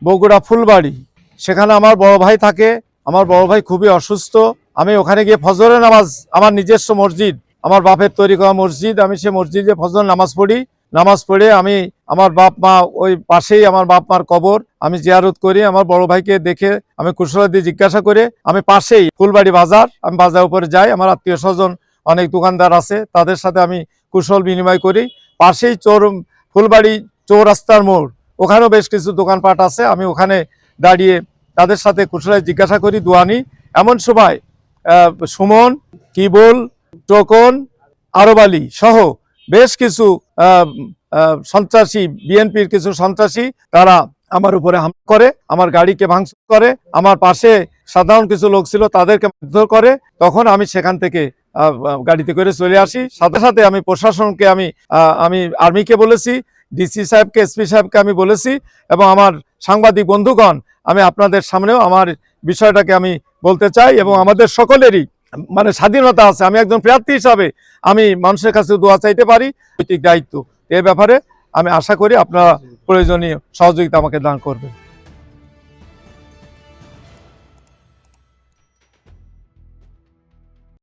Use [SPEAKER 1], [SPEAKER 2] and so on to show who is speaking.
[SPEAKER 1] বগুড়া ফুলবাড়ি। সেখানে আমার বড় ভাই থাকে। আমার বড় ভাই খুবই অসুস্থ। আমি ওখানে গিয়ে ফজরের নামাজ, আমার নিজস্ব মসজিদ, আমার বাপের তৈরি করা মসজিদ, আমি সে মসজিদে ফজর নামাজ পড়ি। নামাজ পড়ে আমি আমার বাপ মা ওই পাশেই আমার বাপ মার কবর আমি জিয়ারত করি। আমার বড় ভাইকে দেখে আমি কুশলাদি জিজ্ঞাসা করে আমি পাশেই ফুলবাড়ি বাজার, আমি বাজার উপরে যাই। আমার আত্মীয় স্বজন অনেক দোকানদার আছে, তাদের সাথে আমি কুশল বিনিময় করি। পাশেই ফুলবাড়ি চৌরাস্তার মোড়, ওখানেও বেশ কিছু দোকানপাট আছে। আমি ওখানে দাঁড়িয়ে তাদের সাথে কুশলে জিজ্ঞাসা করি, দোয়ানি। এমন সময় সুমন, কিবুল, টোকন, আরব আলী সহ বেশ কিছু সন্ত্রাসী, বিএনপির কিছু সন্ত্রাসী, তারা আমার উপরে হামলা করে, আমার গাড়িকে ভাঙচুর করে। আমার পাশে সাধারণ কিছু লোক ছিল, তাদেরকে মারধর করে। তখন আমি সেখান থেকে গাড়িতে করে চলে আসি। সাথে সাথে আমি প্রশাসনকে, আমি আর্মিকে বলেছি, ডিসি সাহেবকে, এসপি সাহেবকে আমি বলেছি, এবং আমার সাংবাদিক বন্ধুগণ, আমি আপনাদের সামনেও আমার বিষয়টাকে আমি বলতে চাই। এবং আমাদের সকলেরই মানে স্বাধীনতা আছে। আমি একজন প্রার্থী হিসাবে আমি মানুষের কাছে দোয়া চাইতে পারি, নৈতিক দায়িত্ব। এ ব্যাপারে আমি আশা করি আপনারা প্রয়োজনীয় সহযোগিতা আমাকে দান করবেন।